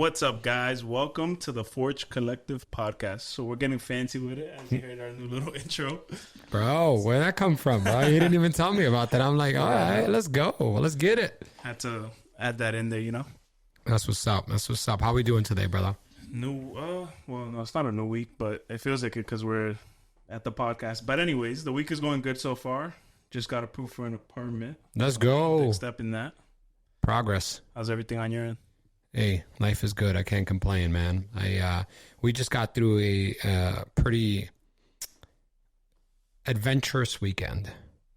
What's up, guys? Welcome to the Forge Collective podcast. So we're getting fancy with it, as you heard our new little intro. Bro, where'd that come from, bro? You didn't even tell me about that. I'm like, all right, let's go. Let's get it. Had to add that in there, you know? That's what's up. That's what's up. How we doing today, brother? Well, no, it's not a new week, but it feels like it because we're at the podcast. But anyways, the week is going good so far. Just got approved for an apartment. Let's go. Big step in that. Progress. How's everything on your end? Hey, life is good. I can't complain, man. We just got through a pretty adventurous weekend.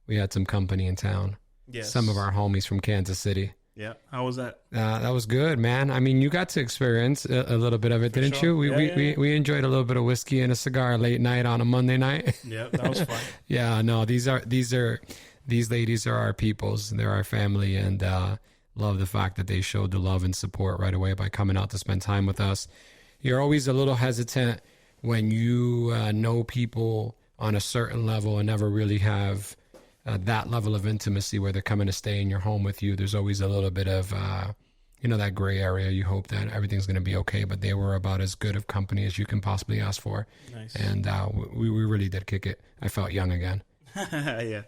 We had some company in town. Yes. Some of our homies from Kansas City. Yeah. How was that? That was good, man. I mean, you got to experience a little bit of it, didn't you? We enjoyed a little bit of whiskey and a cigar late night on a Monday night. Yeah, that was fun. Yeah, no, these ladies are our peoples. They're our family, and love the fact that they showed the love and support right away by coming out to spend time with us. You're always a little hesitant when you know people on a certain level and never really have that level of intimacy where they're coming to stay in your home with you. There's always a little bit of, that gray area. You hope that everything's going to be okay, but they were about as good of company as you can possibly ask for. Nice. And we really did kick it. I felt young again. Yeah.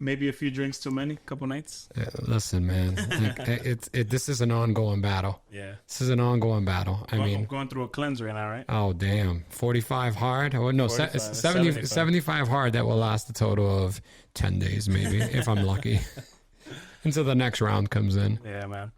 Maybe a few drinks too many, couple nights. Listen, man, this is an ongoing battle. Yeah. This is an ongoing battle. I'm going through a cleanse right now, right? Oh, damn. 45 hard? Oh, no, 75 hard. That will last a total of 10 days, maybe, if I'm lucky, until the next round comes in. Yeah, man.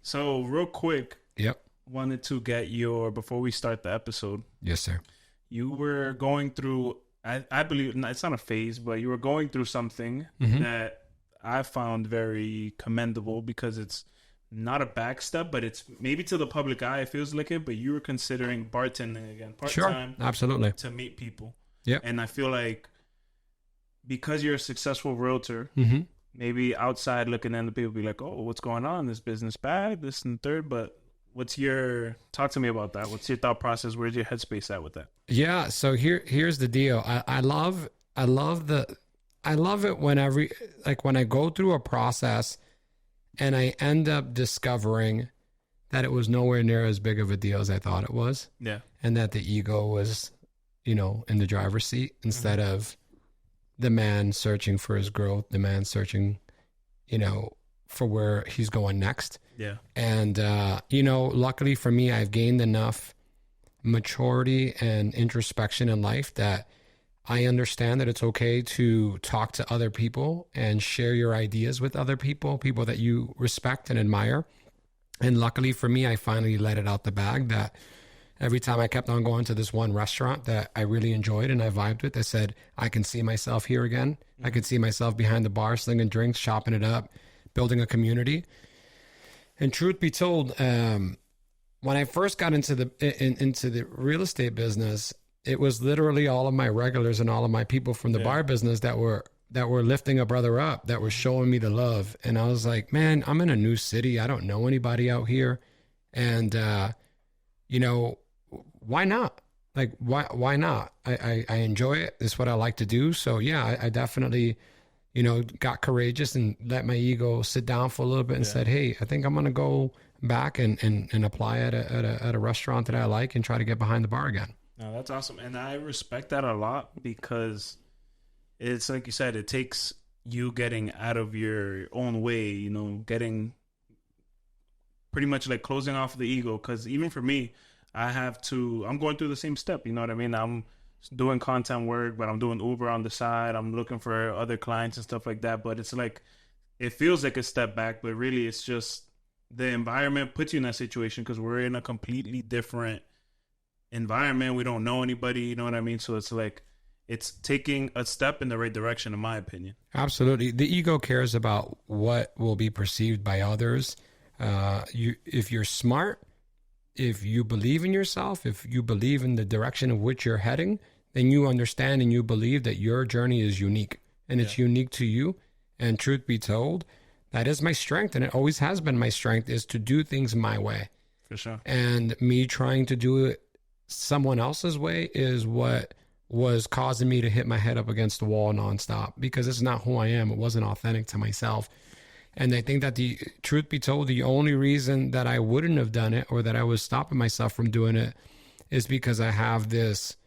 So real quick. Yep. Wanted to get before we start the episode. Yes, sir. You were going through, I believe, it's not a phase, but you were going through something that I found very commendable because it's not a back step, but it's maybe to the public eye, it feels like it, but you were considering bartending again, part-time. Sure, absolutely. To meet people. Yeah. And I feel like because you're a successful realtor, maybe outside looking in, the people be like, oh, what's going on? This business bad, this and third, but talk to me about that. What's your thought process? Where's your headspace at with that? Yeah. So here's the deal. I love it when I go through a process and I end up discovering that it was nowhere near as big of a deal as I thought it was. Yeah. And that the ego was, in the driver's seat instead of the man searching for his growth, the man searching, for where he's going next. Yeah. And, luckily for me, I've gained enough maturity and introspection in life that I understand that it's okay to talk to other people and share your ideas with other people that you respect and admire. And luckily for me, I finally let it out the bag that every time I kept on going to this one restaurant that I really enjoyed and I vibed with, I said, I can see myself here again. I could see myself behind the bar, slinging drinks, chopping it up, building a community. And truth be told, when I first got into the real estate business, it was literally all of my regulars and all of my people from the bar business that were lifting a brother up, that were showing me the love. And I was like, man, I'm in a new city. I don't know anybody out here. And, why not? Like, why not? I enjoy it. It's what I like to do. So yeah, I definitely, got courageous and let my ego sit down for a little bit and said, hey, I think I'm going to go back and apply at a restaurant that I like and try to get behind the bar again. No, that's awesome. And I respect that a lot because it's like you said, it takes you getting out of your own way, getting pretty much like closing off the ego. Because even for me, I'm going through the same step. You know what I mean? I'm doing content work, but I'm doing Uber on the side. I'm looking for other clients and stuff like that. But it's like, it feels like a step back, but really it's just the environment puts you in that situation because we're in a completely different environment. We don't know anybody, you know what I mean? So it's like, it's taking a step in the right direction, in my opinion. Absolutely. The ego cares about what will be perceived by others. If you're smart, if you believe in yourself, if you believe in the direction of which you're heading, then you understand and you believe that your journey is unique and it's unique to you. And truth be told, that is my strength. And it always has been my strength, is to do things my way. For sure. And me trying to do it someone else's way is what was causing me to hit my head up against the wall nonstop, because it's not who I am. It wasn't authentic to myself. And I think that the truth be told, the only reason that I wouldn't have done it, or that I was stopping myself from doing it, is because I have this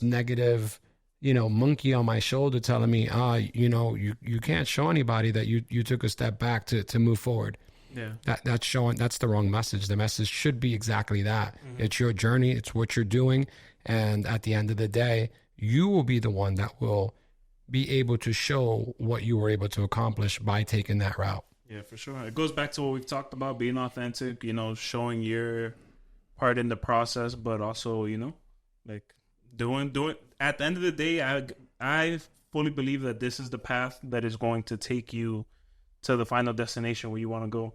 negative, monkey on my shoulder telling me, you can't show anybody that you took a step back to move forward. Yeah. That's the wrong message. The message should be exactly that. It's your journey. It's what you're doing. And at the end of the day, you will be the one that will be able to show what you were able to accomplish by taking that route. Yeah, for sure. It goes back to what we've talked about, being authentic, showing your part in the process, but also, like doing. At the end of the day, I fully believe that this is the path that is going to take you to the final destination where you want to go,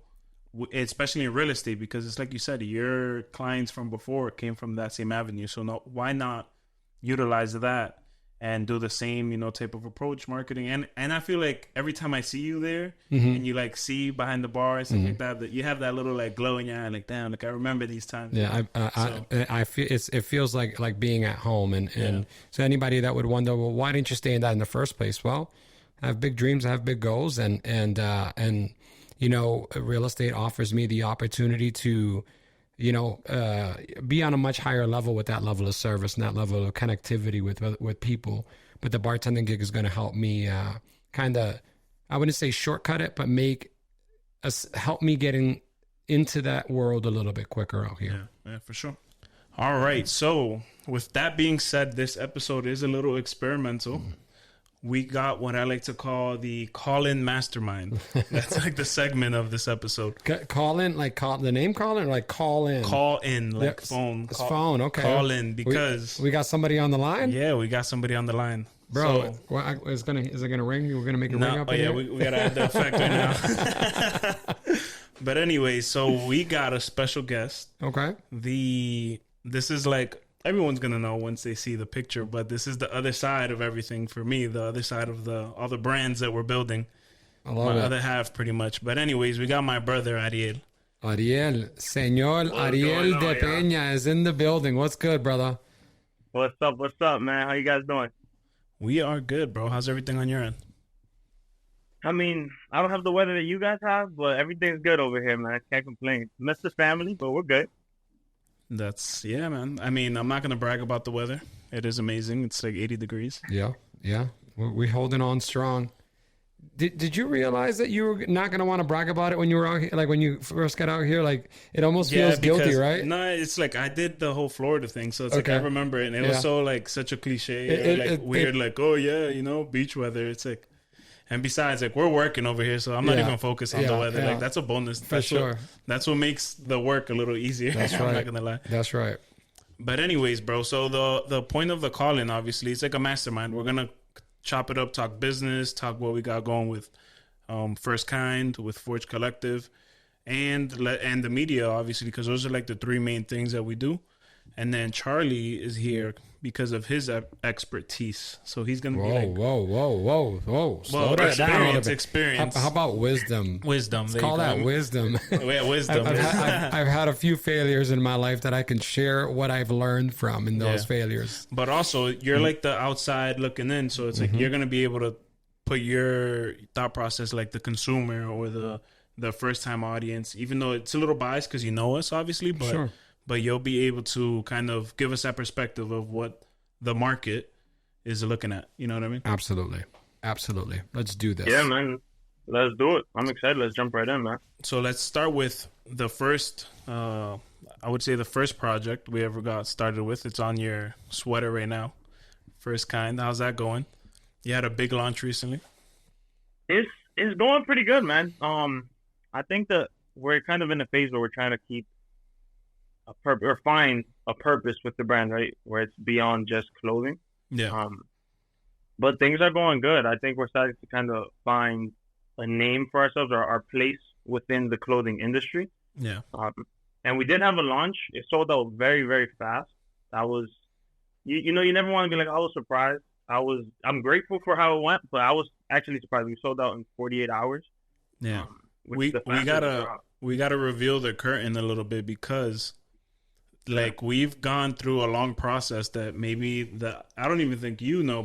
especially in real estate, because it's like you said, your clients from before came from that same avenue. So why not utilize that and do the same, type of approach, marketing. And I feel like every time I see you there and you like see behind the bar and stuff like that you have that little like glow in your eye, like, damn, like I remember these times. Yeah. I feel it feels like being at home. And so anybody that would wonder, well, why didn't you stay in that in the first place? Well, I have big dreams. I have big goals. And real estate offers me the opportunity to, be on a much higher level with that level of service and that level of connectivity with people. But the bartending gig is going to help me kind of, I wouldn't say shortcut it, but help me getting into that world a little bit quicker out here. Yeah, for sure. All right. So with that being said, this episode is a little experimental. We got what I like to call the call-in mastermind. That's like the segment of this episode. Call in, like the name call in, or like call in? Call in, like phone. It's phone, okay. Call in, because... We got somebody on the line? Yeah, we got somebody on the line. Bro, is it going to ring? We're going to make it ring up in here? We got to add the effect right now. But anyway, so we got a special guest. Okay. This is like... Everyone's going to know once they see the picture, but this is the other side of everything for me, the other side of all the brands that we're building. I love it. Other half, pretty much. But anyways, we got my brother, Ariel. Señor Ariel Depena is in the building. What's good, brother? What's up, man? How you guys doing? We are good, bro. How's everything on your end? I mean, I don't have the weather that you guys have, but everything's good over here, man. I can't complain. Miss the family, but we're good. Yeah, man. I mean, I'm not going to brag about the weather. It is amazing. It's like 80 degrees. Yeah. We're holding on strong. Did you realize that you were not going to want to brag about it when you were out here? Like when you first got out here, like it almost feels guilty, right? No, it's like I did the whole Florida thing. So it's like I remember it. And it was so like such a cliche, weird, like, oh yeah, beach weather. It's like, and besides, like we're working over here, so I'm not even focused on the weather. Like that's a bonus. That's sure. That's what makes the work a little easier. That's right. I'm not gonna lie. That's right. But anyways, bro. So the point of the call-in, obviously, it's like a mastermind. We're gonna chop it up, talk business, talk what we got going with First Kind, with Forge Collective, and the media, obviously, because those are like the three main things that we do. And then Charlie is here because of his expertise. So he's going to be like... Whoa. Slow that down. Experience. How about wisdom? Wisdom. Let's call that wisdom. Yeah, wisdom. I've had a few failures in my life that I can share what I've learned from in those failures. But also, you're like the outside looking in. So it's like you're going to be able to put your thought process like the consumer or the first-time audience, even though it's a little biased because you know us, obviously. But sure. But you'll be able to kind of give us that perspective of what the market is looking at. You know what I mean? Absolutely. Let's do this. Yeah, man. Let's do it. I'm excited. Let's jump right in, man. So let's start with the first, I would say the first project we ever got started with. It's on your sweater right now. First Kind. How's that going? You had a big launch recently. It's going pretty good, man. I think that we're kind of in a phase where we're trying to keep find a purpose with the brand, right? Where it's beyond just clothing. Yeah. But things are going good. I think we're starting to kind of find a name for ourselves, or our place within the clothing industry. Yeah. And we did have a launch. It sold out very, very fast. I was, you never want to be like, I was surprised. I'm grateful for how it went, but I was actually surprised. We sold out in 48 hours. Yeah. We gotta reveal the curtain a little bit, because like we've gone through a long process that maybe I don't even think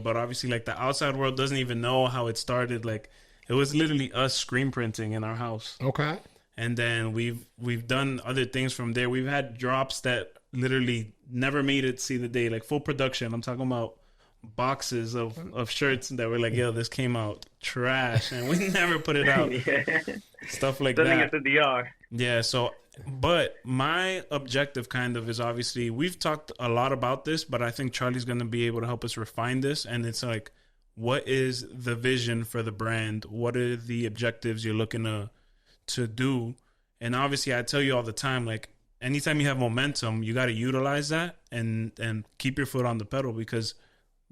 but obviously like the outside world doesn't even know how it started. Like It was literally us screen printing in our house. Okay. And then we've done other things from there. We've had drops that literally never made it see the day, like full production. I'm talking about boxes of shirts that were like, yo, this came out trash, and we never put it out. Yeah. Stuff like Sending that. it to DR. Yeah, so, but my objective kind of is obviously, we've talked a lot about this, but I think Charlie's going to be able to help us refine this. And it's like, what is the vision for the brand? What are the objectives you're looking to do? And obviously, I tell you all the time, like, anytime you have momentum, you got to utilize that and keep your foot on the pedal, because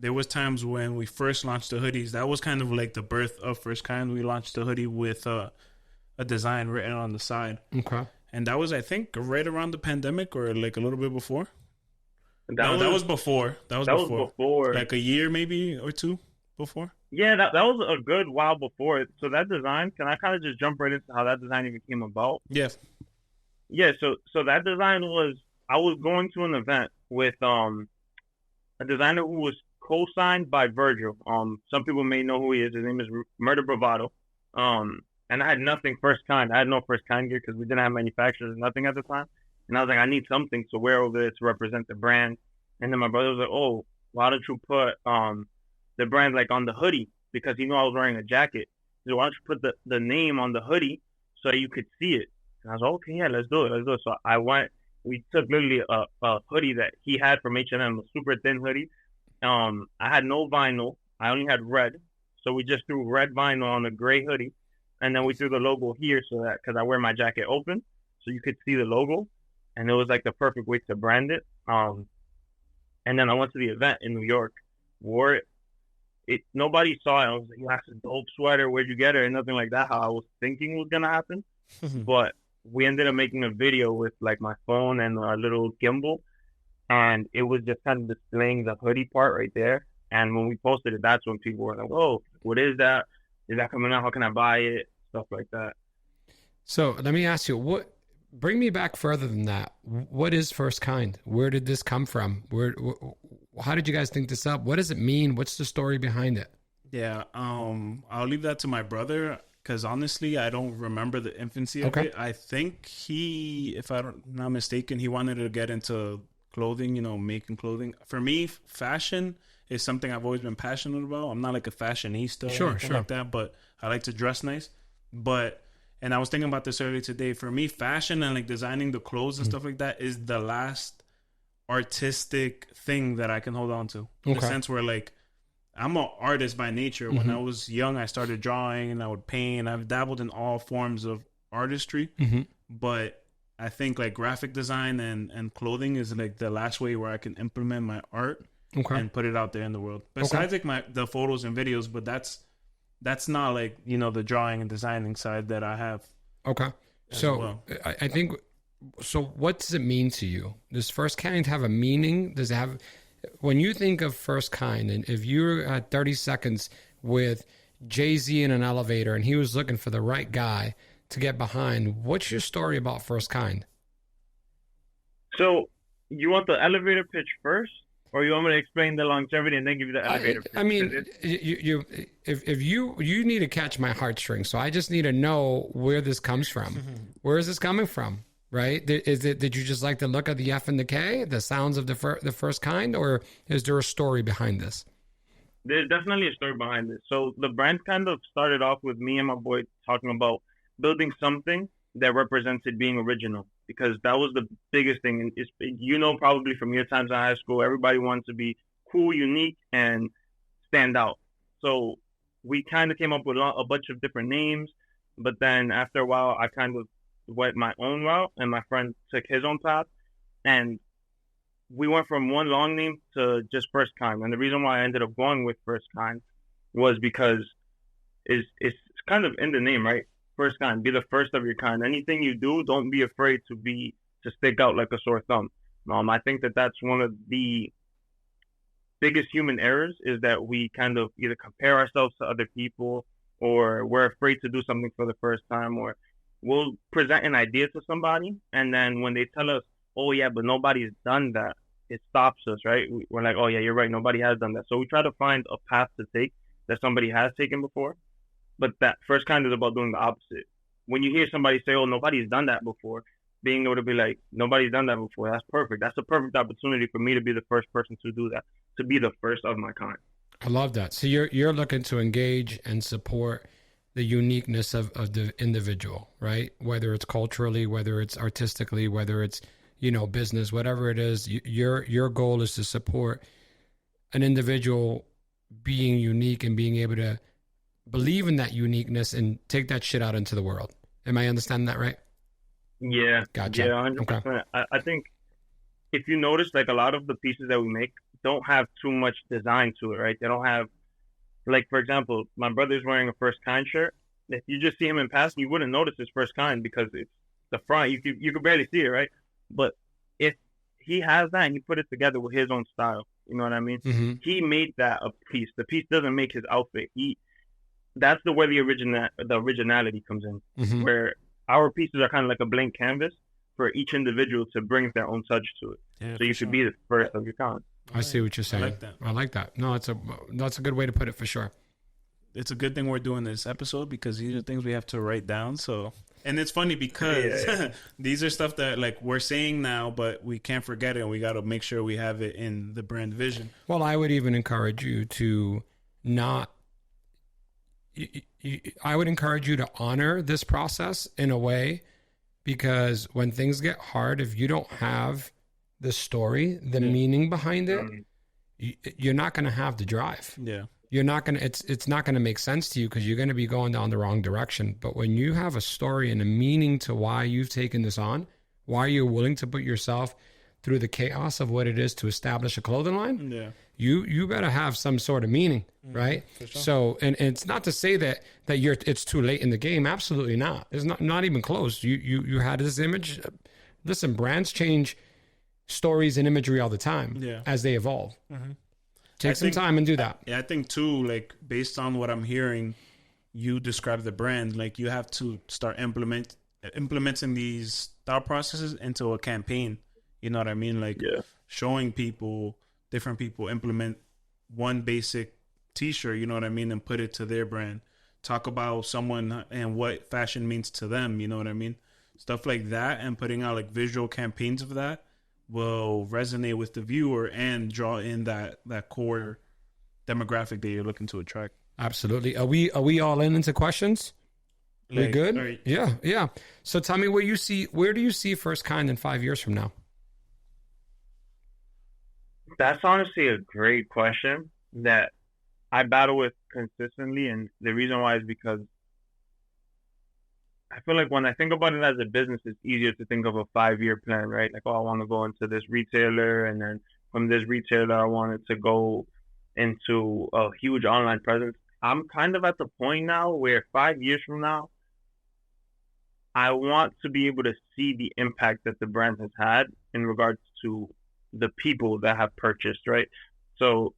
there was times when we first launched the hoodies, that was kind of like the birth of First Kind. We launched the hoodie with a design written on the side. Okay. And that was, I think, right around the pandemic or like a little bit before. That was before. That was before. Like a year maybe or two before. Yeah, that was a good while before. So that design, can I kind of just jump right into how that design even came about? Yeah. Yeah, so that design was, I was going to an event with a designer who was co-signed by Virgil. Some people may know who he is. His name is Murder Bravado. And I had nothing First Kind. I had no First Kind gear because we didn't have manufacturers, nothing at the time. And I was like, I need something to wear over there to represent the brand. And then my brother was like, oh, why don't you put the brand like on the hoodie? Because he knew I was wearing a jacket. He said, why don't you put the name on the hoodie so you could see it? And I was like, okay, yeah, let's do it. So I went, we took literally a hoodie that he had from H&M, a super thin hoodie. I had no vinyl. I only had red. So we just threw red vinyl on the gray hoodie. And then we threw the logo here so that, because I wear my jacket open, so you could see the logo. And it was like the perfect way to brand it. And then I went to the event in New York, wore it. Nobody saw it. I was like, that's a dope sweater. Where'd you get it? And nothing like that, how I was thinking was going to happen. But we ended up making a video with like my phone and our little gimbal. And it was just kind of displaying the hoodie part right there. And when we posted it, that's when people were like, oh, what is that? Is that coming out? How can I buy it? Stuff like that. So let me ask you, bring me back further than that. What is First Kind? Where did this come from? How did you guys think this up? What does it mean? What's the story behind it? Yeah. I'll leave that to my brother, because honestly, I don't remember the infancy of it. I think he, if I'm not mistaken, he wanted to get into clothing, making clothing. For me, fashion is something I've always been passionate about. I'm not like a fashionista or anything like that, but I like to dress nice. And I was thinking about this earlier today. For me, fashion and like designing the clothes and stuff like that is the last artistic thing that I can hold on to. In the sense where like I'm an artist by nature. When I was young, I started drawing and I would paint. I've dabbled in all forms of artistry, but I think like graphic design and clothing is like the last way where I can implement my art and put it out there in the world. Besides like the photos and videos, but that's not like, the drawing and designing side that I have. Okay. So well. I think, so what does it mean to you? Does First Kind have a meaning? Does it have, when you think of First Kind, and if you're at 30 seconds with Jay-Z in an elevator and he was looking for the right guy to get behind, what's your story about First Kind? So you want the elevator pitch first? Or you want me to explain the longevity and then give you the elevator pitch? I mean, if you need to catch my heartstrings, so I just need to know where this comes from. Where is this coming from? Right? Did you just like the look of the F and the K, the sounds of the First Kind, or is there a story behind this? There's definitely a story behind it. So the brand kind of started off with me and my boy talking about building something that represented being original, because that was the biggest thing. And probably from your times in high school, everybody wanted to be cool, unique, and stand out. So we kind of came up with a bunch of different names, but then after a while, I kind of went my own route, and my friend took his own path, and we went from one long name to just First Kind. And the reason why I ended up going with First Kind was because it's kind of in the name, right? First Kind, be the first of your kind. Anything you do, don't be afraid to stick out like a sore thumb. I think that's one of the biggest human errors, is that we kind of either compare ourselves to other people, or we're afraid to do something for the first time, or we'll present an idea to somebody, and then when they tell us, oh yeah, but nobody's done that, it stops us, right? We're like, oh yeah, you're right, nobody has done that. So we try to find a path to take that somebody has taken before. But that first kind is about doing the opposite. When you hear somebody say, "Oh, nobody's done that before," being able to be like, "Nobody's done that before." That's perfect. That's a perfect opportunity for me to be the first person to do that, to be the first of my kind. I love that. So you're looking to engage and support the uniqueness of the individual, right? Whether it's culturally, whether it's artistically, whether it's, business, whatever it is, your goal is to support an individual being unique and being able to believe in that uniqueness and take that shit out into the world. Am I understanding that right? Yeah, Gotcha. yeah, Okay. 100%. I think if you notice, like a lot of the pieces that we make don't have too much design to it, right? They don't have, like, for example, my brother's wearing a first kind shirt. If you just see him in passing, you wouldn't notice his first kind because it's the front. You could barely see it, right? But if he has that and he put it together with his own style, you know what I mean? Mm-hmm. He made that a piece. The piece doesn't make his outfit. That's the where the originality comes in, Mm-hmm. where our pieces are kind of like a blank canvas for each individual to bring their own touch to it. Yeah, So you for could be the first of your kind. I see what you're saying. I like that. No, that's a good way to put it for sure. It's a good thing we're doing this episode because these are things we have to write down. So, and it's funny because these are stuff that like we're saying now, but we can't forget it, and we got to make sure we have it in the brand vision. Well, I would even encourage you to not. I would encourage you to honor this process in a way, because when things get hard, if you don't have the story, the meaning behind it, you're not going to have the drive. Yeah. You're not going to, it's not going to make sense to you because you're going to be going down the wrong direction. But when you have a story and a meaning to why you've taken this on, why you're willing to put yourself through the chaos of what it is to establish a clothing line, you better have some sort of meaning, right? Sure. So, and it's not to say that it's too late in the game. Absolutely not. It's not even close. You had this image. Listen, brands change stories and imagery all the time as they evolve. Mm-hmm. Take some time and do that. Yeah, I think too, like based on what I'm hearing, you describe the brand, like you have to start implementing these thought processes into a campaign. You know what I mean? Like showing different people implement one basic t-shirt, you know what I mean? And put it to their brand. Talk about someone and what fashion means to them. You know what I mean? Stuff like that, and putting out like visual campaigns of that will resonate with the viewer and draw in that core demographic that you're looking to attract. Absolutely. Are we all into questions? We good? Right. Yeah. So tell me where do you see First Kind in 5 years from now? That's honestly a great question that I battle with consistently, and the reason why is because I feel like when I think about it as a business, it's easier to think of a 5-year plan, right? Like, oh, I want to go into this retailer, and then from this retailer, I wanted to go into a huge online presence. I'm kind of at the point now where 5 years from now, I want to be able to see the impact that the brand has had in regards to the people that have purchased, right? So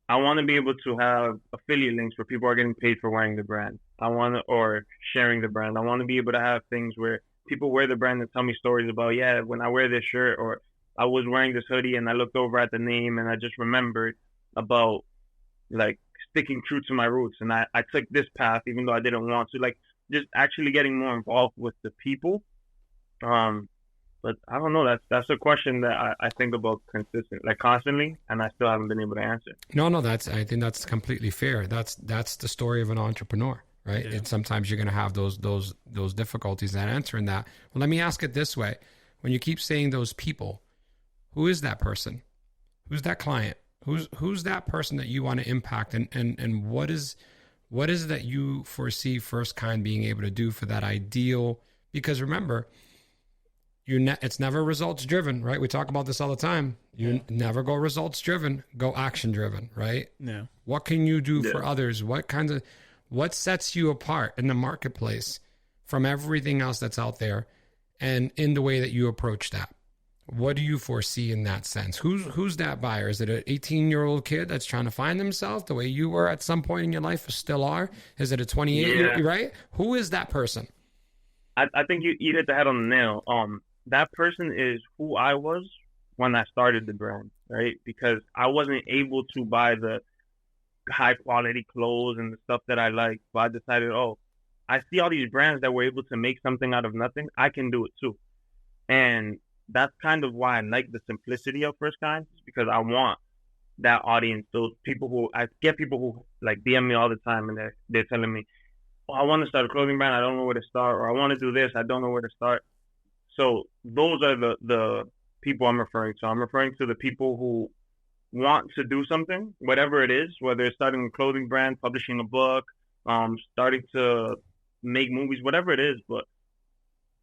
I want to be able to have affiliate links where people are getting paid for wearing the brand. Or sharing the brand. I want to be able to have things where people wear the brand and tell me stories about, when I wear this shirt, or I was wearing this hoodie and I looked over at the name and I just remembered about like sticking true to my roots. And I took this path even though I didn't want to, like just actually getting more involved with the people. But I don't know. That's a question that I think about constantly, and I still haven't been able to answer. No, I think that's completely fair. That's the story of an entrepreneur, right? And sometimes you're going to have those difficulties in answering that. Well, let me ask it this way: when you keep saying those people, who is that person? Who's that client? Who's that person that you want to impact? And what is it that you foresee First Kind being able to do for that ideal? Because remember, it's never results driven, right? We talk about this all the time. You never go results driven, go action driven, right? Yeah. What can you do for others? What sets you apart in the marketplace from everything else that's out there, and in the way that you approach that? What do you foresee in that sense? Who's that buyer? Is it an 18-year-old kid that's trying to find himself the way you were at some point in your life, or still are? Is it a 28-year-old, right? Who is that person? I think you hit the head on the nail. That person is who I was when I started the brand, right? Because I wasn't able to buy the high quality clothes and the stuff that I like. But I decided, oh, I see all these brands that were able to make something out of nothing. I can do it too. And that's kind of why I like the simplicity of First Kind, because I want that audience, those people who I get people who like DM me all the time and they're telling me, oh, I want to start a clothing brand, I don't know where to start, or I want to do this, I don't know where to start. So those are the people I'm referring to. I'm referring to the people who want to do something, whatever it is, whether it's starting a clothing brand, publishing a book, starting to make movies, whatever it is. But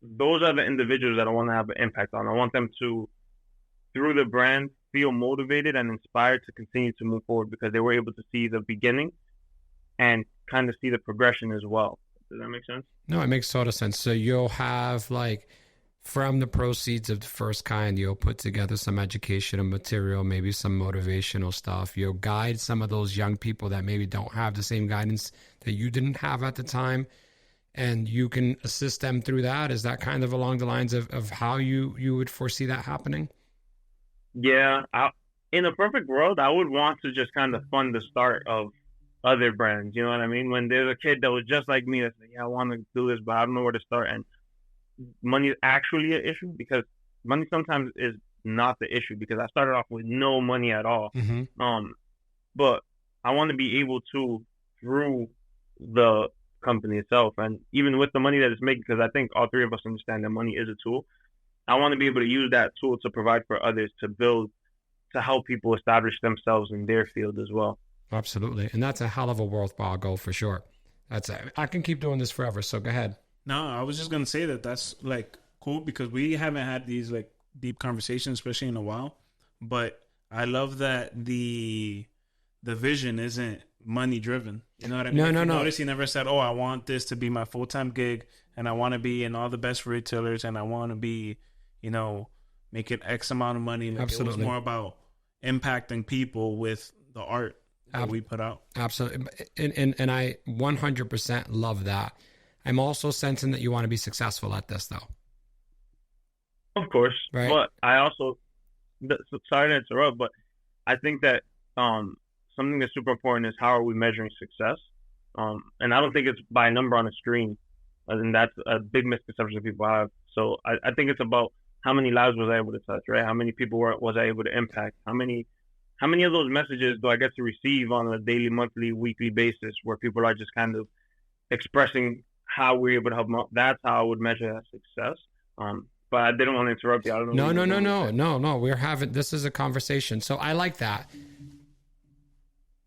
those are the individuals that I want to have an impact on. I want them to, through the brand, feel motivated and inspired to continue to move forward because they were able to see the beginning and kind of see the progression as well. Does that make sense? No, it makes total sense. So you'll have like, from the proceeds of the First Kind, you'll put together some educational material, maybe some motivational stuff. You'll guide some of those young people that maybe don't have the same guidance that you didn't have at the time, and you can assist them through that. Is that kind of along the lines of how you would foresee that happening? Yeah. In a perfect world, I would want to just kind of fund the start of other brands. You know what I mean? When there's a kid that was just like me that's like, yeah, I want to do this, but I don't know where to start. And money is actually an issue, because money sometimes is not the issue, because I started off with no money at all. Mm-hmm. But I want to be able to, through the company itself, and even with the money that it's making, because I think all three of us understand that money is a tool. I want to be able to use that tool to provide for others, to build, to help people establish themselves in their field as well. Absolutely. And that's a hell of a worthwhile goal for sure. I can keep doing this forever. So go ahead. No, I was just going to say that's like cool, because we haven't had these like deep conversations, especially in a while. But I love that the vision isn't money driven. You know what I mean? No. Notice he never said, oh, I want this to be my full-time gig, and I want to be in all the best retailers, and I want to be, you know, making X amount of money. Like, absolutely. It was more about impacting people with the art that we put out. Absolutely. And I 100% love that. I'm also sensing that you want to be successful at this, though. Of course. Right. But I also, sorry to interrupt, but I think that something that's super important is, how are we measuring success? And I don't think it's by a number on a screen. And that's a big misconception people have. So I think it's about how many lives was I able to touch, right? How many people was I able to impact? How many of those messages do I get to receive on a daily, monthly, weekly basis, where people are just kind of expressing how we're able to help them out? That's how I would measure that success. But I didn't want to interrupt you. I don't know. No. We're having, this is a conversation. So I like that.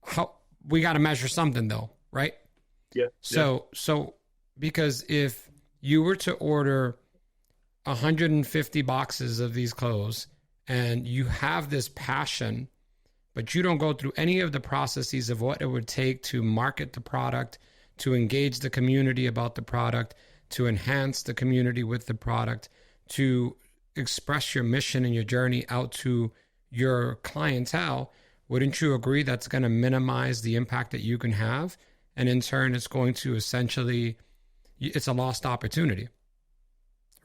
How we got to measure something though, right? Yeah. So because if you were to order 150 boxes of these clothes and you have this passion, but you don't go through any of the processes of what it would take to market the product, to engage the community about the product, to enhance the community with the product, to express your mission and your journey out to your clientele, wouldn't you agree that's going to minimize the impact that you can have? And in turn, it's going to essentially, it's a lost opportunity,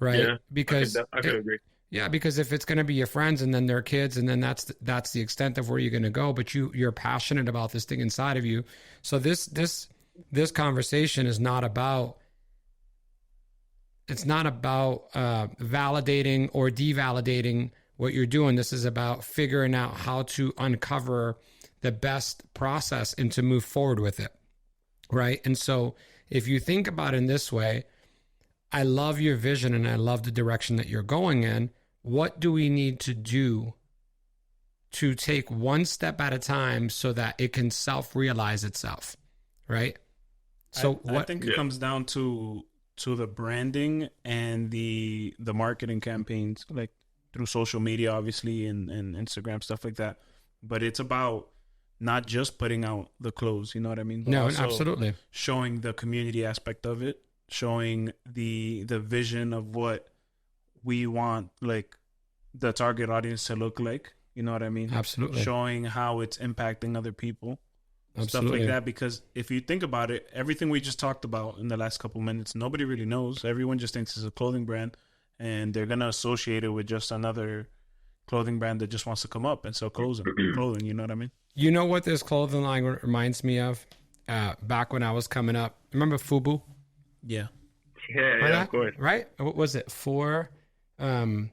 right? Yeah, because I could agree. Yeah, because if it's going to be your friends and then their kids, and then that's the extent of where you're going to go, but you're passionate about this thing inside of you. So this conversation is not about, it's not about validating or devalidating what you're doing. This is about figuring out how to uncover the best process and to move forward with it, right? And so if you think about it in this way, I love your vision and I love the direction that you're going in. What do we need to do to take one step at a time so that it can self-realize itself, right? So I think it comes down to the branding and the marketing campaigns, like through social media, obviously, and Instagram, stuff like that. But it's about not just putting out the clothes, you know what I mean? But no, also absolutely. showing the community aspect of it, showing the vision of what we want, like the target audience to look like, you know what I mean? Absolutely. Showing how it's impacting other people. Absolutely. Stuff like that, because if you think about it, everything we just talked about in the last couple minutes, nobody really knows. Everyone just thinks it's a clothing brand, and they're going to associate it with just another clothing brand that just wants to come up and sell clothing. You know what I mean? You know what this clothing line reminds me of? Back when I was coming up, remember FUBU? Yeah. Yeah, of course. Right? What was it? For urban.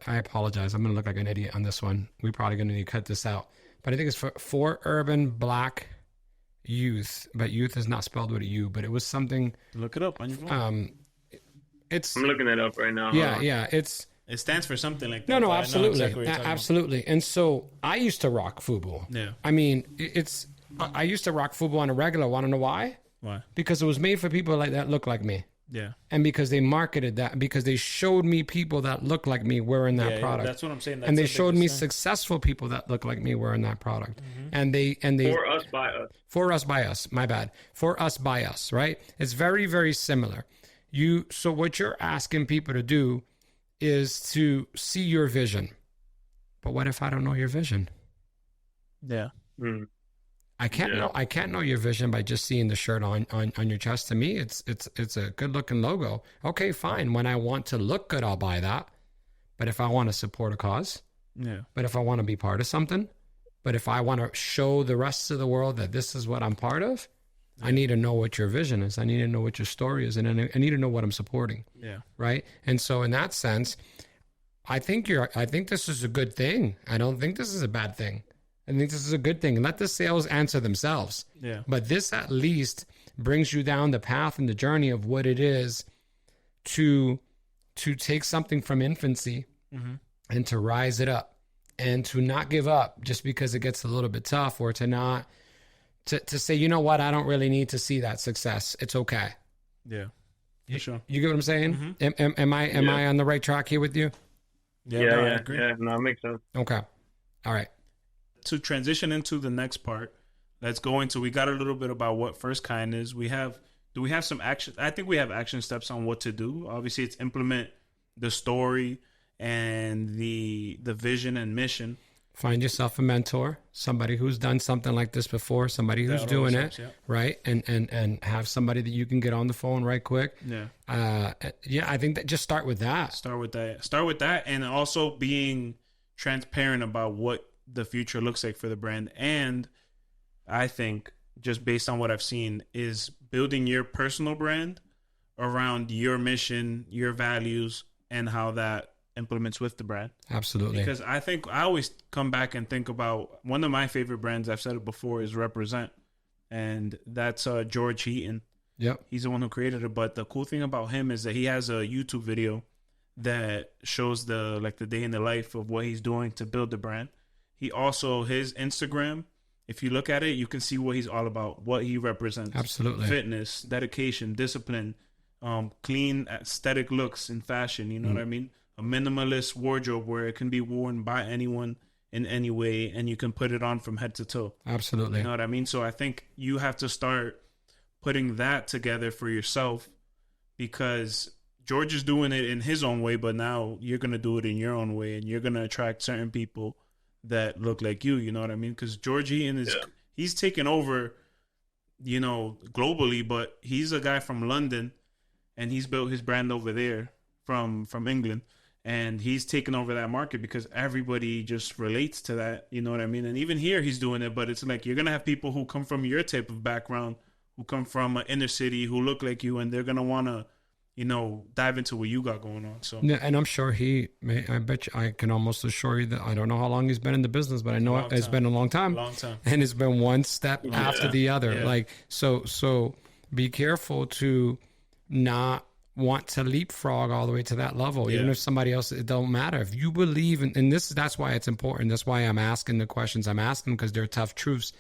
I apologize. I'm going to look like an idiot on this one. We're probably going to need to cut this out. But I think it's for urban black youth. But youth is not spelled with a U. But it was something. Look it up on your phone. I'm looking it up right now. Yeah. It stands for something like that. No, absolutely, exactly absolutely. And so I used to rock FUBU. Yeah. I mean, I used to rock FUBU on a regular. Want to know why? Why? Because it was made for people like that look like me. Yeah. And because they marketed that, because they showed me people that look like me wearing that product. That's what I'm saying. And they showed me successful people that look like me wearing that product. And they for us, by us. For us, by us. My bad. For us, by us. Right? It's very, very similar. So what you're asking people to do is to see your vision. But what if I don't know your vision? Yeah. I can't know your vision by just seeing the shirt on your chest. To me, it's a good looking logo. Okay, fine. When I want to look good, I'll buy that. But if I want to support a cause, but if I want to be part of something, but if I want to show the rest of the world that this is what I'm part of, I need to know what your vision is. I need to know what your story is, and I need to know what I'm supporting. Yeah. Right. And so in that sense, I think this is a good thing. I don't think this is a bad thing. I think this is a good thing. And let the sales answer themselves. Yeah. But this at least brings you down the path and the journey of what it is to take something from infancy and to rise it up and to not give up just because it gets a little bit tough, or to say, you know what, I don't really need to see that success. It's okay. Yeah. For sure. You get what I'm saying? Am I on the right track here with you? Yeah, I agree. Yeah, no, it makes sense. Okay. All right. To transition into the next part, let's go into, we got a little bit about what First Kind is. Do we have some action? I think we have action steps on what to do. Obviously, it's implement the story and the vision and mission. Find yourself a mentor, somebody who's done something like this before, somebody who's doing it, right? And have somebody that you can get on the phone right quick. Yeah. I think that just start with that. Start with that, and also being transparent about what the future looks like for the brand. And I think, just based on what I've seen, is building your personal brand around your mission, your values, and how that implements with the brand. Absolutely. Because I think I always come back and think about one of my favorite brands, I've said it before, is Represent. And that's George Heaton. Yep. He's the one who created it. But the cool thing about him is that he has a YouTube video that shows the day in the life of what he's doing to build the brand. He also, his Instagram, if you look at it, you can see what he's all about, what he represents. Absolutely. Fitness, dedication, discipline, clean aesthetic looks in fashion. You know what I mean? A minimalist wardrobe where it can be worn by anyone in any way, and you can put it on from head to toe. Absolutely. You know what I mean? So I think you have to start putting that together for yourself, because George is doing it in his own way, but now you're going to do it in your own way, and you're going to attract certain people that look like you know what I mean? Because George Heaton he's taken over, globally, but he's a guy from London, and he's built his brand over there from England, and he's taken over that market because everybody just relates to that, you know what I mean? And even here he's doing it, but it's like you're going to have people who come from your type of background, who come from an inner city, who look like you, and they're going to want to dive into what you got going on. So, yeah, and I'm sure I bet you, I can almost assure you that I don't know how long he's been in the business, but I know it's been a long time. And it's been one step after the other. Yeah. So be careful to not want to leapfrog all the way to that level. Even if somebody else, it don't matter. If you believe in this, that's why it's important. That's why I'm asking the questions I'm asking, because they're tough truths.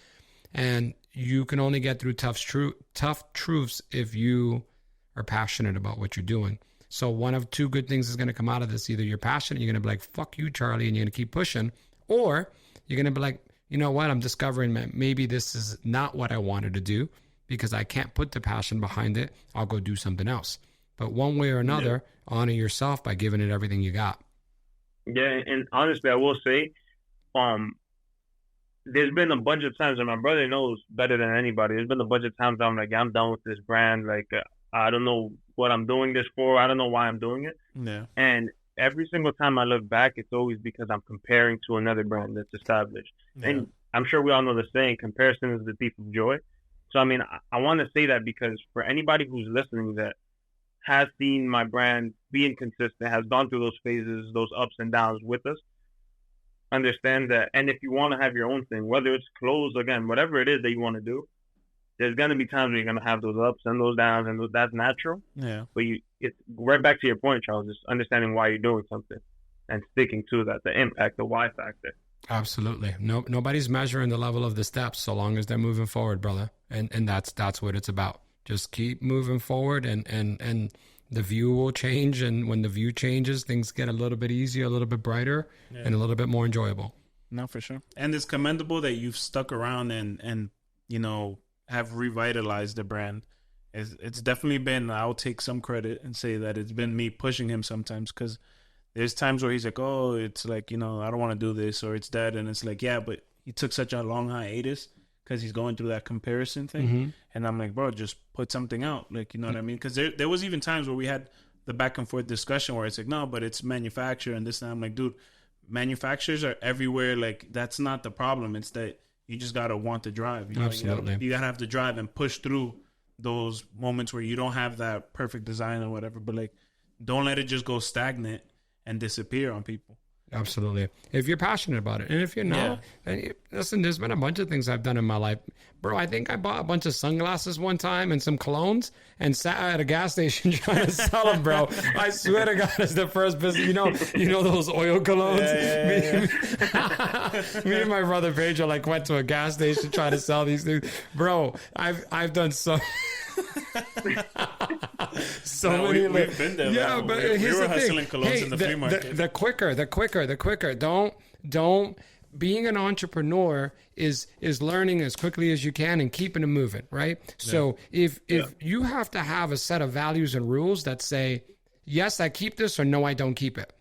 And you can only get through tough truths if you are passionate about what you're doing. So one of two good things is going to come out of this. Either you're passionate, you're going to be like, fuck you, Charlie, and you're going to keep pushing. Or you're going to be like, you know what? I'm discovering that maybe this is not what I wanted to do because I can't put the passion behind it. I'll go do something else. But one way or another, honor yourself by giving it everything you got. Yeah, and honestly, I will say, there's been a bunch of times, and my brother knows better than anybody, there's been a bunch of times I'm like, I'm done with this brand. Like, I don't know what I'm doing this for. I don't know why I'm doing it. Yeah. And every single time I look back, it's always because I'm comparing to another brand that's established. Yeah. And I'm sure we all know the saying, comparison is the thief of joy. So, I mean, I want to say that because for anybody who's listening that has seen my brand be inconsistent, has gone through those phases, those ups and downs with us, understand that. And if you want to have your own thing, whether it's clothes, again, whatever it is that you want to do, there's going to be times where you're going to have those ups and those downs, and that's natural. Yeah. But it's right back to your point, Charles, just understanding why you're doing something and sticking to that, the impact, the why factor. Absolutely. Nobody's measuring the level of the steps so long as they're moving forward, brother. And that's what it's about. Just keep moving forward, and the view will change. And when the view changes, things get a little bit easier, a little bit brighter, and a little bit more enjoyable. No, for sure. And it's commendable that you've stuck around and you know, have revitalized the brand. It's definitely been, I'll take some credit and say that it's been me pushing him sometimes, because there's times where he's like, oh, it's like, you know, I don't want to do this, or it's that. And it's like, yeah, but he took such a long hiatus because he's going through that comparison thing. Mm-hmm. And I'm like, bro, just put something out. Like, you know what I mean? Because there was even times where we had the back and forth discussion where it's like, no, but it's manufacturer and this and that. I'm like, dude, manufacturers are everywhere. Like, that's not the problem. It's that you just got to want to drive. You know? Absolutely. You got to have to drive and push through those moments where you don't have that perfect design or whatever. But, like, don't let it just go stagnant and disappear on people. Absolutely. If you're passionate about it. And if you're not, listen, there's been a bunch of things I've done in my life. Bro, I think I bought a bunch of sunglasses one time and some colognes and sat at a gas station trying to sell them, bro. I swear to God, it's the first business. You know those oil colognes? Me and my brother Pedro went to a gas station trying to sell these things. Bro, I've done so... many. We've been there. Yeah, man. but we here's were the thing. hustling colognes in the flea market. The quicker. Don't. Being an entrepreneur is learning as quickly as you can and keeping it moving, right? Yeah. So if you have to have a set of values and rules that say, yes, I keep this, or no, I don't keep it.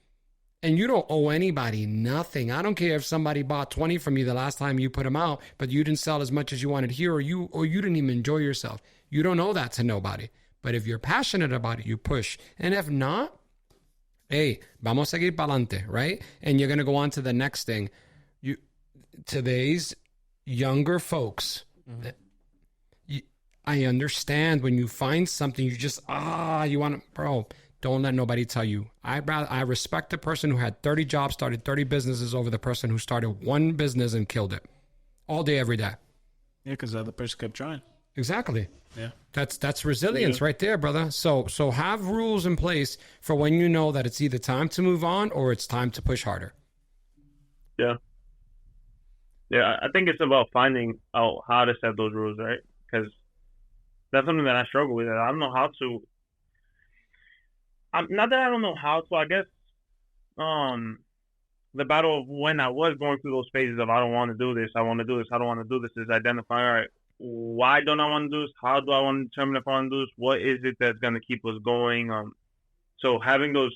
And you don't owe anybody nothing. I don't care if somebody bought 20 from you the last time you put them out, but you didn't sell as much as you wanted here, or you didn't even enjoy yourself. You don't owe that to nobody. But if you're passionate about it, you push. And if not, hey, vamos a seguir pa'lante, right? And you're going to go on to the next thing. Today's younger folks, I understand when you find something, you just, you want to, bro, don't let nobody tell you. I respect the person who had 30 jobs, started 30 businesses over the person who started one business and killed it all day, every day. Yeah, because the other person kept trying. Exactly. Yeah. That's resilience right there, brother. So have rules in place for when you know that it's either time to move on or it's time to push harder. Yeah. Yeah, I think it's about finding out how to set those rules, right? Because that's something that I struggle with. I don't know how to. Not that I don't know how to. I guess the battle of when I was going through those phases of I don't want to do this, I want to do this, I don't want to do this, is identifying, all right, why don't I want to do this? How do I want to determine if I want to do this? What is it that's going to keep us going? So having those,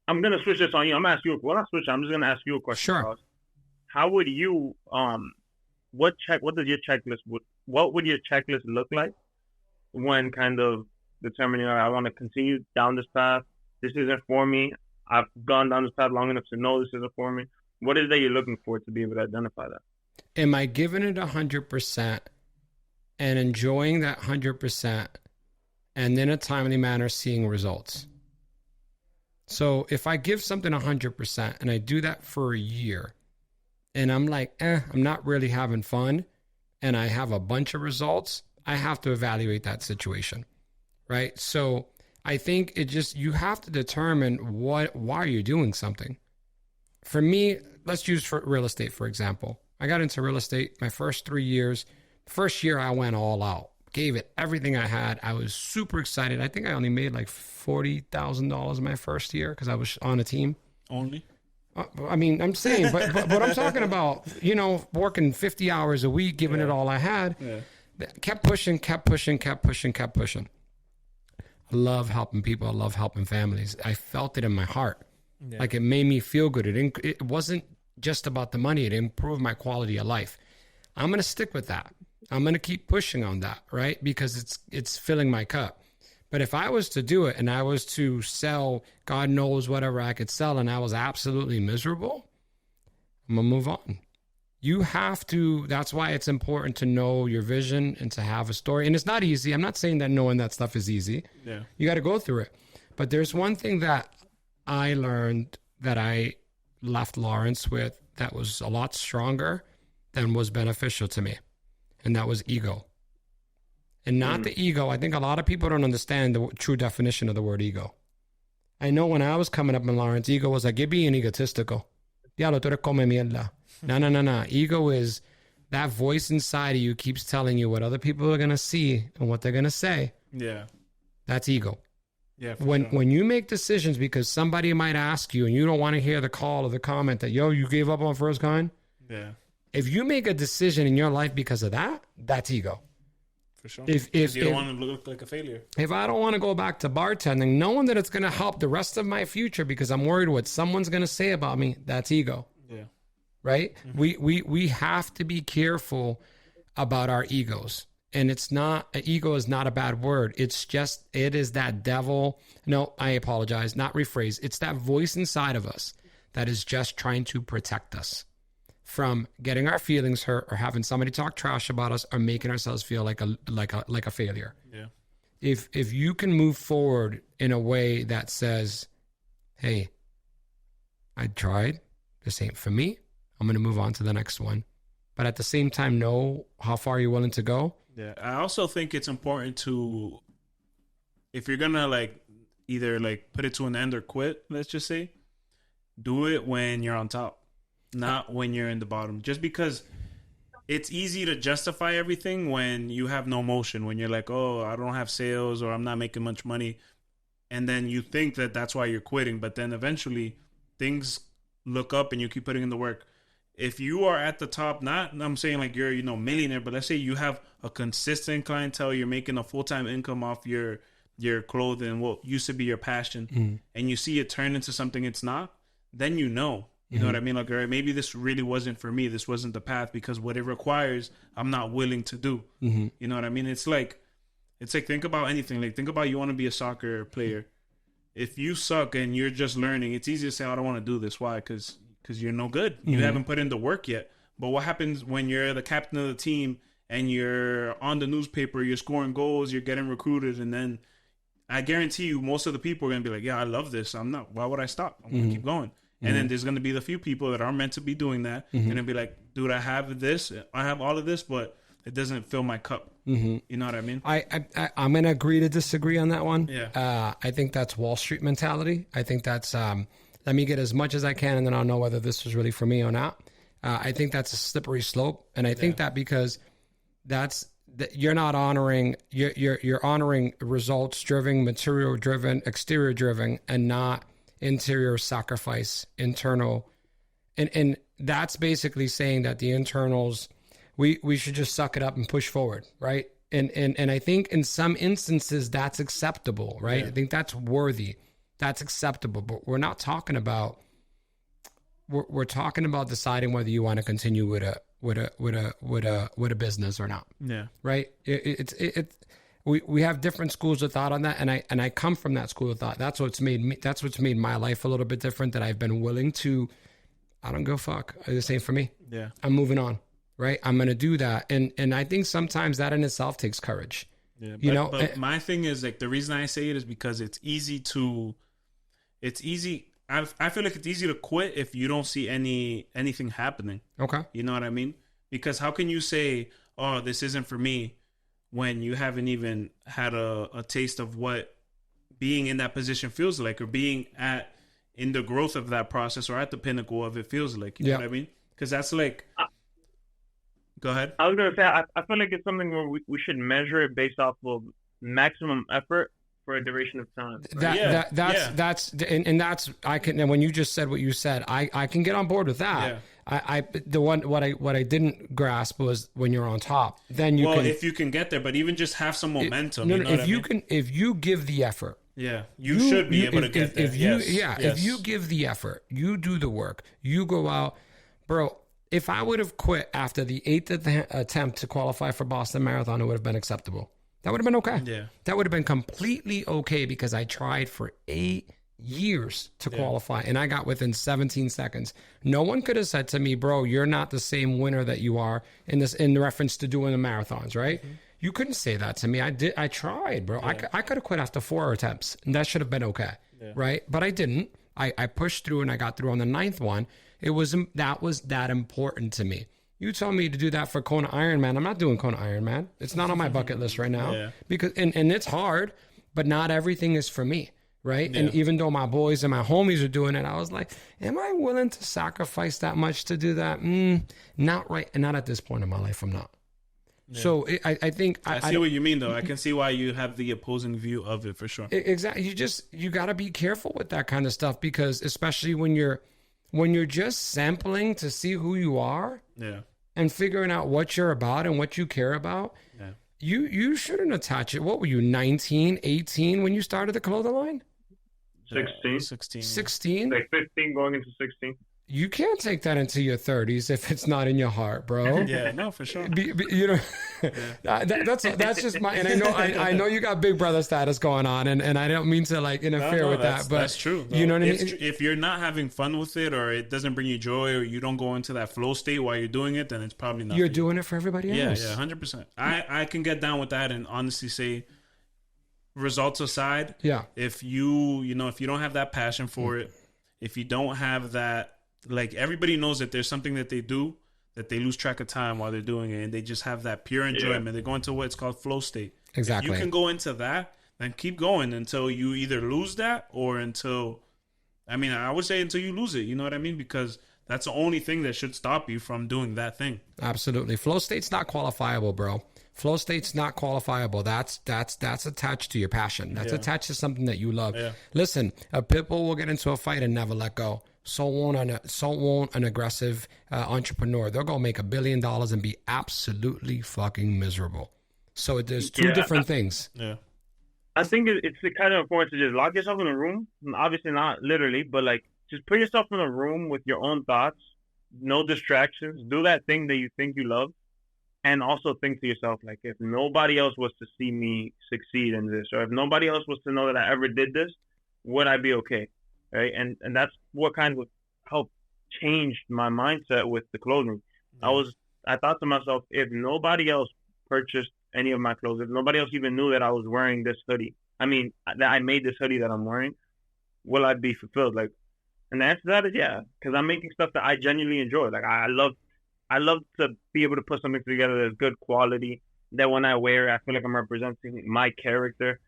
I'm going to switch this on you. I'm going to ask you. Well, I'm just going to ask you a question. Sure. Carlos. How would you what would your checklist look like when kind of determining, all right, I want to continue down this path. This isn't for me. I've gone down this path long enough to know this isn't for me. What is it that you're looking for to be able to identify that? Am I giving it 100% and enjoying that 100% and in a timely manner seeing results? So if I give something 100% and I do that for a year and I'm like, I'm not really having fun and I have a bunch of results, I have to evaluate that situation, right? So I think you have to determine why are you doing something. For me, let's use for real estate, for example. I got into real estate my first 3 years. First year, I went all out, gave it everything I had. I was super excited. I think I only made like $40,000 my first year because I was on a team. Only? I mean, I'm saying, but I'm talking about, working 50 hours a week, giving it all I had. Yeah. Kept pushing. I love helping people. I love helping families. I felt it in my heart. Yeah. Like it made me feel good. It wasn't just about the money. It improved my quality of life. I'm going to stick with that. I'm going to keep pushing on that, right? Because it's filling my cup. But if I was to do it and I was to sell God knows whatever I could sell and I was absolutely miserable, I'm going to move on. You have to, that's why it's important to know your vision and to have a story. And it's not easy. I'm not saying that knowing that stuff is easy. Yeah. You got to go through it. But there's one thing that I learned that I left Lawrence with that was a lot stronger than was beneficial to me. And that was ego. And not the ego. I think a lot of people don't understand the true definition of the word ego. I know when I was coming up in Lawrence, ego was like, you're being egotistical. Diablo, tú eres come mierda. No. Ego is that voice inside of you keeps telling you what other people are going to see and what they're going to say. Yeah. That's ego. Yeah. When you make decisions because somebody might ask you and you don't want to hear the call or the comment that, yo, you gave up on First Kind. Yeah. If you make a decision in your life because of that, that's ego. For sure. If you don't want to look like a failure. If I don't want to go back to bartending, knowing that it's going to help the rest of my future because I'm worried what someone's going to say about me, that's ego. Yeah. Right? We have to be careful about our egos. And it's not, ego is not a bad word. It's just, it is that devil. No, I apologize. Not rephrase. It's that voice inside of us that is just trying to protect us from getting our feelings hurt or having somebody talk trash about us or making ourselves feel like a failure. Yeah. If you can move forward in a way that says, hey, I tried. This ain't for me. I'm going to move on to the next one. But at the same time, know how far you're willing to go. Yeah. I also think it's important to, if you're going to like either like put it to an end or quit, let's just say, do it when you're on top, not when you're in the bottom. Just because it's easy to justify everything when you have no motion, when you're like, oh, I don't have sales or I'm not making much money. And then you think that that's why you're quitting. But then eventually things look up and you keep putting in the work. If you are at the top, not I'm saying like you're, millionaire, but let's say you have a consistent clientele, you're making a full-time income off your clothing, what used to be your passion, and you see it turn into something it's not, then you know what I mean? Like, all right, maybe this really wasn't for me. This wasn't the path because what it requires, I'm not willing to do. You know what I mean? It's like think about anything. Like, think about you want to be a soccer player. If you suck and you're just learning, it's easy to say, I don't want to do this. Why? Because you're no good. You haven't put in the work yet. But what happens when you're the captain of the team and you're on the newspaper, you're scoring goals, you're getting recruited, and then I guarantee you most of the people are going to be like, yeah, I love this. Why would I stop? I'm going to keep going. And then there's going to be the few people that are meant to be doing that. And they'll be like, dude, I have this. I have all of this, but it doesn't fill my cup. You know what I mean? I'm going to agree to disagree on that one. Yeah. I think that's Wall Street mentality. I think that's, let me get as much as I can and then I'll know whether this was really for me or not. I think that's a slippery slope. And I think that because you're not honoring, you're honoring results driven, material driven, exterior driven, and not interior sacrifice, internal. And that's basically saying that the internals, we should just suck it up and push forward. Right. And I think in some instances that's acceptable, right? I think that's worthy. That's acceptable, but we're not talking about. We're talking about deciding whether you want to continue with a business or not. Yeah. Right. We have different schools of thought on that, and I come from that school of thought. That's what's made my life a little bit different. That I've been willing to. I don't go fuck. This ain't for me. Yeah. I'm moving on. Right. I'm gonna do that, and I think sometimes that in itself takes courage. Yeah. But my thing is like the reason I say it is because it's easy. I feel like it's easy to quit if you don't see anything happening. Okay. You know what I mean? Because how can you say, oh, this isn't for me when you haven't even had a taste of what being in that position feels like or being in the growth of that process or at the pinnacle of it feels like. You know what I mean? Because that's like... Go ahead. I was going to say, I feel like it's something where we should measure it based off of maximum effort for a duration of time. Right? That's I can. And when you just said what you said, I can get on board with that. Yeah. What I didn't grasp was when you're on top, then you can. If you can get there, but even just have some momentum. If you give the effort. Yeah, you should be able to get there. If you give the effort, you do the work, you go out, bro. If I would have quit after the 8th attempt to qualify for Boston Marathon, it would have been acceptable. That would have been okay. Yeah. That would have been completely okay because I tried for 8 years to qualify and I got within 17 seconds. No one could have said to me, bro, you're not the same winner that you are in reference to doing the marathons, right? Mm-hmm. You couldn't say that to me. I tried, bro. Yeah. I could have quit after 4 attempts and that should have been okay, right? But I didn't. I pushed through and I got through on the 9th one. That was that important to me. You told me to do that for Kona Ironman. I'm not doing Kona Ironman. It's not on my bucket list right now because and it's hard, but not everything is for me, right? Yeah. And even though my boys and my homies are doing it, I was like, am I willing to sacrifice that much to do that? Not right. And not at this point in my life, I'm not. Yeah. So I think I see what you mean, though. I can see why you have the opposing view of it for sure. Exactly. You got to be careful with that kind of stuff because especially when you're just sampling to see who you are. Yeah. And figuring out what you're about and what you care about, you shouldn't attach it. What were you, 19, 18 when you started the clothing line? 16. Like 15 going into 16. You can't take that into your 30s if it's not in your heart, bro. Yeah, no, for sure. You know, that's just my. And I know you got big brother status going on, and I don't mean to like interfere with that, but that's true. You know what I mean? If you're not having fun with it, or it doesn't bring you joy, or you don't go into that flow state while you're doing it, then it's probably not. You're doing it for everybody else. Yeah, 100%. I can get down with that, and honestly say, results aside, if you don't have that passion for it, if you don't have that. Like everybody knows that there's something that they do that they lose track of time while they're doing it, and they just have that pure enjoyment. Yeah. They go into what's called flow state. Exactly. If you can go into that, then keep going until you either lose that or until, I would say until you lose it. You know what I mean? Because that's the only thing that should stop you from doing that thing. Absolutely. Flow state's not qualifiable, bro. Flow state's not qualifiable. That's attached to your passion. That's attached to something that you love. Yeah. Listen, a pit bull will get into a fight and never let go. So won't an aggressive entrepreneur. They'll go make $1 billion and be absolutely fucking miserable. So there's two different things. Yeah. I think it's kind of important to just lock yourself in a room. Obviously not literally, but like just put yourself in a room with your own thoughts, no distractions. Do that thing that you think you love. And also think to yourself, like, if nobody else was to see me succeed in this, or if nobody else was to know that I ever did this, would I be okay? Right? And that's what kind of helped change my mindset with the clothing. Mm-hmm. I thought to myself, if nobody else purchased any of my clothes, if nobody else even knew that I was wearing this hoodie, that I made this hoodie that I'm wearing, will I be fulfilled? Like, and the answer to that is yeah, because I'm making stuff that I genuinely enjoy. Like, I love to be able to put something together that's good quality, that when I wear it, I feel like I'm representing my character.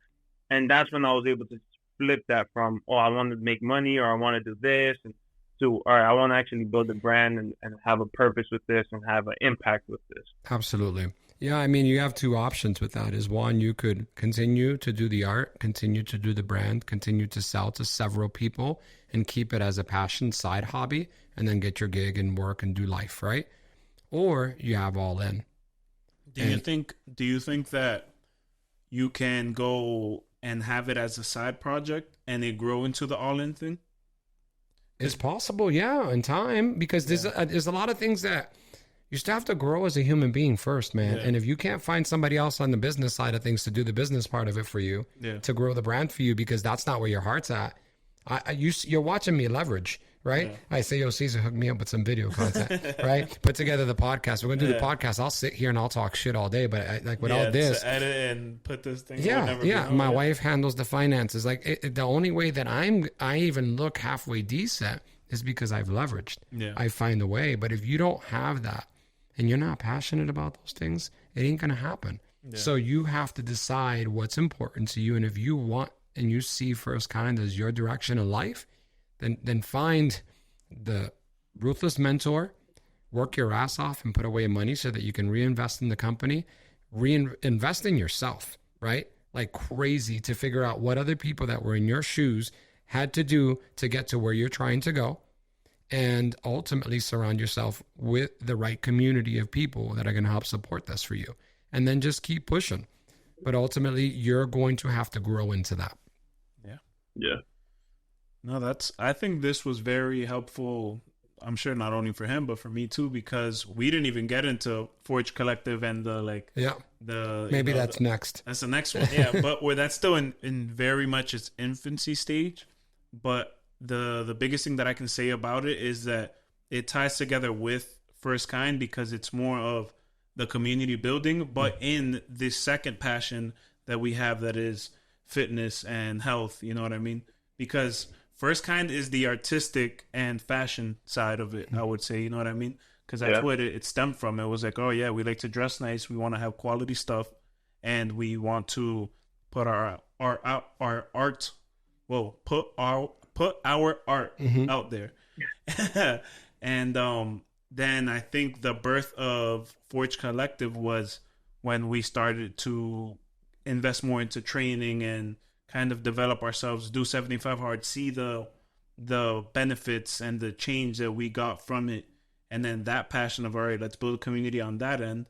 And that's when I was able to flip that from, I want to make money, or I want to do this, and to, or I want to actually build a brand and have a purpose with this and have an impact with this. Absolutely. Yeah, you have two options with that. Is one, you could continue to do the art, continue to do the brand, continue to sell to several people and keep it as a passion side hobby, and then get your gig and work and do life, right? Or you have all in. Do you think that you can go and have it as a side project and it grow into the all in thing? It's possible, yeah, in time, because there's a lot of things that you still have to grow as a human being first, man. Yeah. And if you can't find somebody else on the business side of things to do the business part of it for you, to grow the brand for you, because that's not where your heart's at. You're watching me leverage, right? Yeah. I say, Caesar, hook me up with some video content, right? Put together the podcast. We're going to do the podcast. I'll sit here and I'll talk shit all day, but without this, edit and put this thing. My wife handles the finances. The only way that I even look halfway decent is because I've leveraged. Yeah. I find a way. But if you don't have that and you're not passionate about those things, it ain't going to happen. Yeah. So you have to decide what's important to you. And if you want and you see First Kind as your direction in life, then find the ruthless mentor, work your ass off and put away money so that you can reinvest in the company, reinvest in yourself, right? Like crazy, to figure out what other people that were in your shoes had to do to get to where you're trying to go, and ultimately surround yourself with the right community of people that are going to help support this for you. And then just keep pushing. But ultimately, you're going to have to grow into that. Yeah. No, I think this was very helpful I'm sure not only for him, but for me too, because we didn't even get into Forge Collective and maybe that's next. That's the next one. Yeah. But where that's still in very much its infancy stage. But the biggest thing that I can say about it is that it ties together with First Kind because it's more of the community building, but in this second passion that we have that is fitness and health, you know what I mean? Because First Kind is the artistic and fashion side of it, I would say, you know what I mean? Because that's what it stemmed from. It was like, oh yeah, we like to dress nice, we want to have quality stuff, and we want to put our art, well, put our art out there. And then I think the birth of Forge Collective was when we started to invest more into training and kind of develop ourselves, do 75 hard, see the benefits and the change that we got from it. And then that passion of, all right, let's build a community on that end.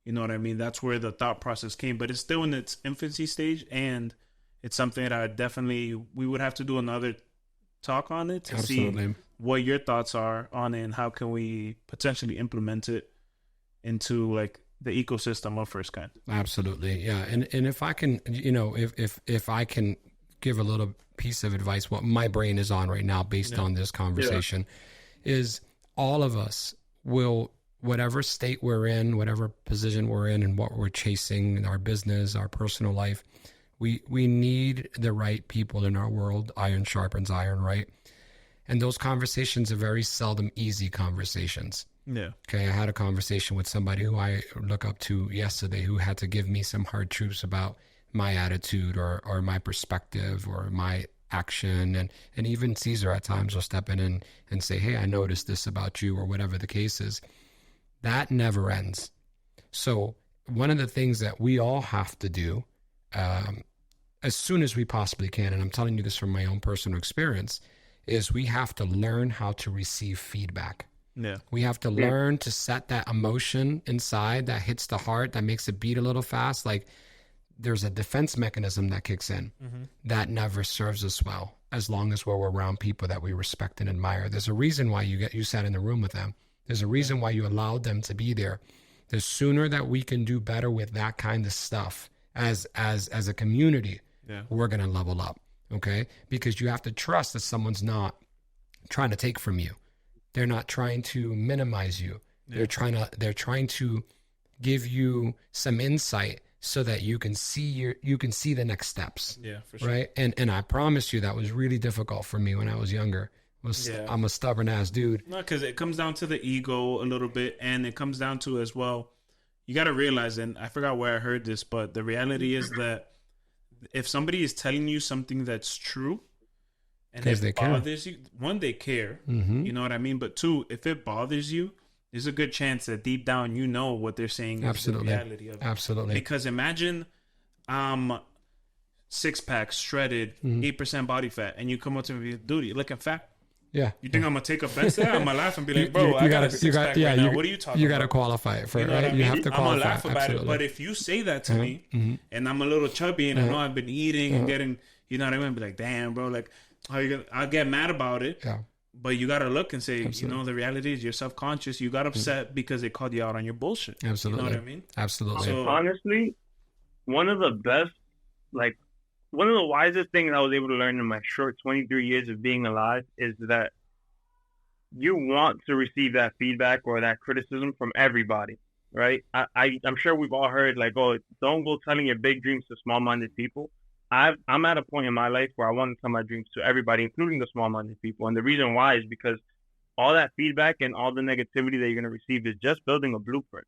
You know what I mean? That's where the thought process came, but it's still in its infancy stage. And it's something that we would have to do another talk on it to see what your thoughts are on it and how can we potentially implement it into like the ecosystem of First Kind. Absolutely. Yeah. And if I can, if I can give a little piece of advice, what my brain is on right now based on this conversation is all of us will, whatever state we're in, whatever position we're in and what we're chasing in our business, our personal life, we need the right people in our world. Iron sharpens iron, right? And those conversations are very seldom easy conversations. Yeah. Okay. I had a conversation with somebody who I look up to yesterday who had to give me some hard truths about my attitude or my perspective or my action. And even Caesar at times will step in and say, hey, I noticed this about you or whatever the case is. That never ends. So one of the things that we all have to do as soon as we possibly can, and I'm telling you this from my own personal experience, is we have to learn how to receive feedback. Yeah. We have to learn to set that emotion inside that hits the heart, that makes it beat a little fast. Like there's a defense mechanism that kicks in that never serves us well as long as we're around people that we respect and admire. There's a reason why you sat in the room with them. There's a reason why you allowed them to be there. The sooner that we can do better with that kind of stuff as a community, we're going to level up. Okay. Because you have to trust that someone's not trying to take from you. They're not trying to minimize you. They're trying to give you some insight so that you can see the next steps. Yeah, for sure. Right. And I promise you that was really difficult for me when I was younger. I'm a stubborn ass dude. No, because it comes down to the ego a little bit, and it comes down to as well, you got to realize, and I forgot where I heard this, but the reality is that if somebody is telling you something that's true, and if it bothers you, one, they care, you know what I mean? But two, if it bothers you, there's a good chance that deep down you know what they're saying is the reality of it. Absolutely. Because imagine six-pack, shredded, 8% body fat, and you come up to me, dude, you're looking fat. Yeah. You think I'm going to take offense to that? I'm going to laugh and be like, bro, I got a six-pack right now. What are you talking about? You got to qualify it for it, right? You have to qualify. I'm going to laugh about it. But if you say that to me, and I'm a little chubby, and I know I've been eating and getting, you know what I mean? Be like, damn, bro, like, how you gonna? I'll get mad about it. Yeah. But you got to look and say, you know, the reality is you're self-conscious. You got upset because they called you out on your bullshit. Absolutely. You know what I mean? Absolutely. So, honestly, one of the wisest things I was able to learn in my short 23 years of being alive is that you want to receive that feedback or that criticism from everybody, right? I'm sure we've all heard like, oh, don't go telling your big dreams to small-minded people. I'm at a point in my life where I want to tell my dreams to everybody, including the small-minded people. And the reason why is because all that feedback and all the negativity that you're going to receive is just building a blueprint.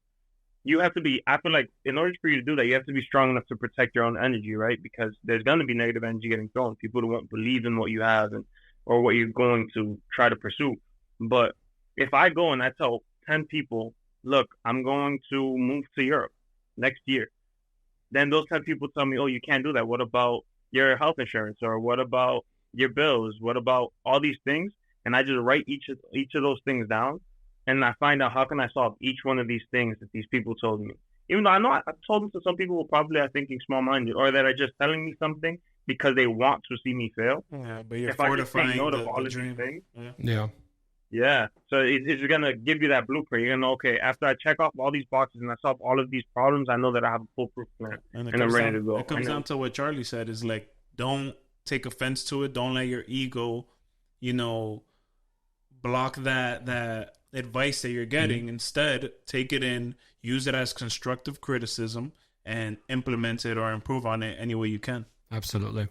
You have to be, I feel like in order for you to do that, you have to be strong enough to protect your own energy, right? Because there's going to be negative energy getting thrown. People who won't believe in what you have or what you're going to try to pursue. But if I go and I tell 10 people, look, I'm going to move to Europe next year, then those 10 people tell me, oh, you can't do that. What about your health insurance? Or what about your bills? What about all these things? And I just write each of those things down. And I find out how can I solve each one of these things that these people told me. Even though I know I've told them to some people who probably are thinking small-minded or that are just telling me something because they want to see me fail. Yeah, but you're fortifying the dream. Things, yeah. Yeah. So it's gonna give you that blueprint. You're gonna know, okay, after I check off all these boxes and I solve all of these problems, I know that I have a foolproof plan And and I'm ready to go. it comes down to what Charlie said is like, don't take offense to it. Don't let your ego, you know, block that advice that you're getting. Instead, take it in, use it as constructive criticism, and implement it or improve on it any way you can. Absolutely.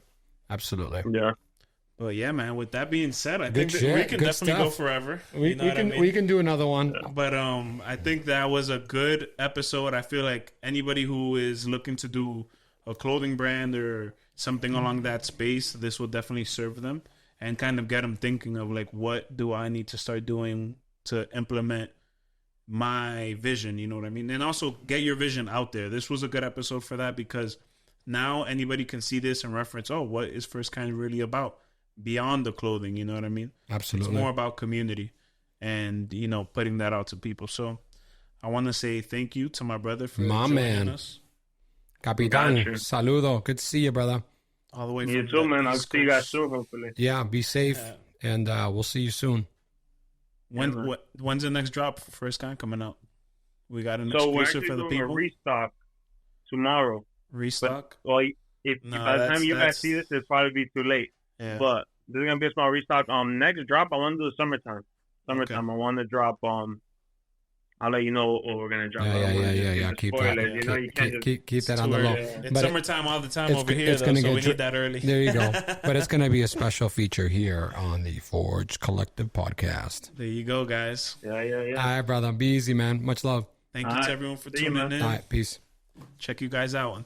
Absolutely. Yeah. But yeah, man, with that being said, I Good think that shit. we can Good definitely go stuff. forever. We can do another one. But I think that was a good episode. I feel like anybody who is looking to do a clothing brand or something along that space, this will definitely serve them and kind of get them thinking of like, what do I need to start doing to implement my vision? You know what I mean? And also get your vision out there. This was a good episode for that because now anybody can see this and reference, oh, what is First Kind really about? Beyond the clothing, you know what I mean? Absolutely. It's more about community and, you know, putting that out to people. So I want to say thank you to my brother for joining us. Capitan, saludo. Good to see you, brother. All the way You from too, the man. I'll East see you guys Coast. soon, hopefully. Yeah, be safe, and we'll see you soon. When's the next drop for First Kind coming out? We got an So we're exclusive actually for the doing a people. restock tomorrow. Restock? Well, if No, by the time you that's- guys see this, it'll probably be too late. Yeah. But this is gonna be a small restock. Next drop, I want to do the summertime. Okay. I want to drop. I'll let you know what we're gonna drop. Yeah. Keep that. You can't just. Keep that on the low. It's But summertime all the time over here, it's though, gonna so get we dri- need that early. There you go. But it's going to be a special feature here on the Forge Collective podcast. There you go, guys. Yeah. All right, brother. Be easy, man. Much love. Thank you to everyone for See you, tuning man. in. All right, peace. Check you guys out.